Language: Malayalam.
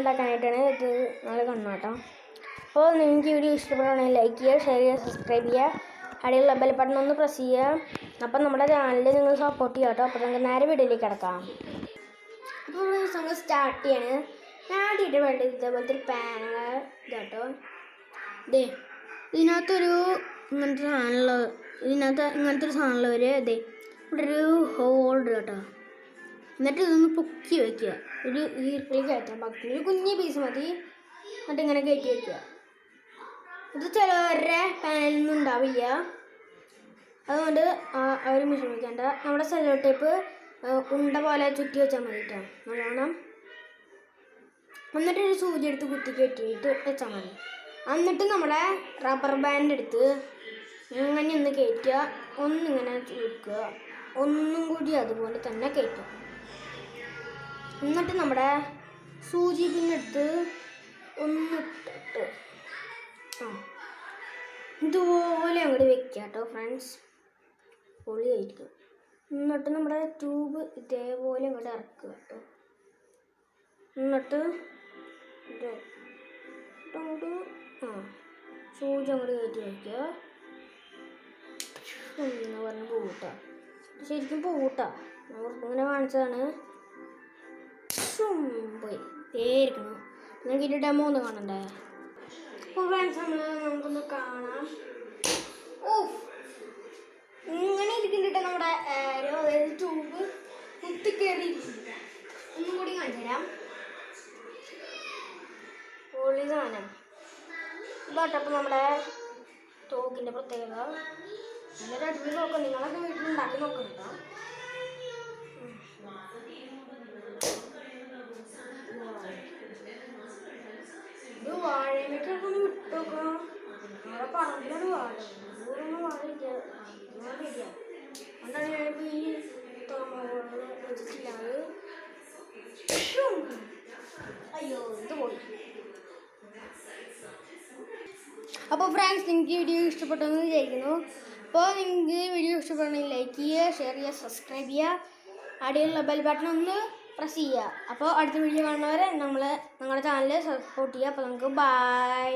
ഉണ്ടാക്കാനായിട്ടാണ് ഇത്. നല്ല കണ്ണാട്ടോ. അപ്പോൾ നിങ്ങൾക്ക് വീഡിയോ ഇഷ്ടപ്പെടുകയാണെങ്കിൽ ലൈക്ക് ചെയ്യുക, ഷെയർ ചെയ്യുക, സബ്സ്ക്രൈബ് ചെയ്യുക, അടിയുള്ള ബെൽ ബട്ടൺ ഒന്ന് പ്രസ് ചെയ്യുക. അപ്പം നമ്മുടെ ചാനൽ നിങ്ങൾ സപ്പോർട്ട് ചെയ്യുക കേട്ടോ. അപ്പോൾ നമുക്ക് നേരെ വീഡിയോയിലേക്ക് കിടക്കാം. അപ്പോൾ നമ്മൾ സ്റ്റാർട്ട് ചെയ്യാണ്. ഞാൻ ആദ്യമായിട്ട് വേണ്ടത് ഇതേപോലത്തെ ഒരു പാന ഇതാട്ടോ. ഇതിനകത്തൊരു ഇങ്ങനത്തെ ഒരു സാധനമുള്ളവർ ഇവിടെ ഒരു ഹോൾഡ് കേട്ടോ. എന്നിട്ട് ഇതൊന്ന് പൊക്കി വയ്ക്കുക. ഒരു ഈർക്കിൽ കയറ്റാൻ പാകത്തിന് ഒരു കുഞ്ഞി പീസ് മതി. എന്നിട്ട് ഇങ്ങനെ കയറ്റി വയ്ക്കുക. ഇത് ചിലവരുടെ പാനലിൽ നിന്നും ഉണ്ടാവില്ല. അതുകൊണ്ട് അവർ വിഷമിക്കേണ്ട. നമ്മുടെ സെല്ലോ ടേപ്പ് ഉണ്ട പോലെ ചുറ്റി വെച്ചാൽ മതി കേട്ടോ. നല്ലോണം. എന്നിട്ടൊരു സൂചി എടുത്ത് കുത്തി കെട്ടിയിട്ട് വെച്ചാൽ മതി. എന്നിട്ട് നമ്മുടെ റബ്ബർ ബാൻഡ് എടുത്ത് ഇങ്ങനെ ഒന്ന് കയറ്റുക. ഒന്നിങ്ങനെ ചുരുക്കുക. ഒന്നും കൂടി അതുപോലെ തന്നെ കയറ്റുക. എന്നിട്ട് നമ്മുടെ സൂചി പിന്നെടുത്ത് ഒന്നിട്ടിട്ട് ഇതുപോലെ അങ്ങോട്ട് വെക്കുക കേട്ടോ ഫ്രണ്ട്സ്. പൊളിയായിരിക്കും. എന്നിട്ട് നമ്മുടെ ട്യൂബ് ഇതേപോലെ അങ്ങോട്ട് ഇറക്കുക കേട്ടോ. എന്നിട്ട് സൂചി അങ്ങോട്ട് കയറ്റി വയ്ക്കുക. എന്ന് പറഞ്ഞ് പൂട്ടാ. ശരിക്കും പൂട്ടാ. ഇങ്ങനെ കാണിച്ചതാണ്. പോയി തേരിക്കണം. നിങ്ങൾക്ക് ഇതിൻ്റെ ഡെമോ ഒന്ന് കാണണ്ടേ? അപ്പോൾ ഫ്രണ്ട്സ് നമുക്കൊന്ന് കാണാം. ഇങ്ങനെ ഇരിക്കുന്നുണ്ട് നമ്മുടെ ആരോ, അതായത് ട്യൂബ് കുത്തിക്കയറി ഇരിക്കുന്നില്ല. ഒന്നും കൂടി കാണിച്ചു തരാം. പൊളി സാധനം ഇതാട്ടപ്പോൾ നമ്മുടെ തോക്കിൻ്റെ പ്രത്യേകത. നല്ലൊരു അടിപൊളി നോക്കാം. നിങ്ങളൊക്കെ വീട്ടിലുണ്ടാക്കി നോക്കുന്നുണ്ടോ? ഇത് വാഴയിലേക്കൊക്കെ ഒന്ന് വിട്ടോക്കാം. നമ്മുടെ പറമ്പിലൊരു വാഴ ദൂരമൊന്നും വാഴയില്ല. അതുകൊണ്ടാണ് ഞാനിപ്പോൾ ഈ തോമകളിൽ വെച്ചിട്ടില്ലാത്. അയ്യോ ഇത് പോയി. അപ്പോൾ ഫ്രണ്ട്സ് നിങ്ങൾക്ക് വീഡിയോ ഇഷ്ടപ്പെട്ടെന്ന് വിചാരിക്കുന്നു. അപ്പോൾ നിങ്ങൾക്ക് വീഡിയോ ഇഷ്ടപ്പെടണമെങ്കിൽ ലൈക്ക് ചെയ്യുക, ഷെയർ ചെയ്യുക, സബ്സ്ക്രൈബ് ചെയ്യുക, അടിയിലുള്ള ബെൽ ബട്ടൺ ഒന്ന് പ്രസ് ചെയ്യുക. അപ്പോൾ അടുത്ത വീഡിയോ കാണുന്നവരെ ഞങ്ങളുടെ ചാനൽ സപ്പോർട്ട് ചെയ്യുക. അപ്പോൾ നമുക്ക് ബൈ.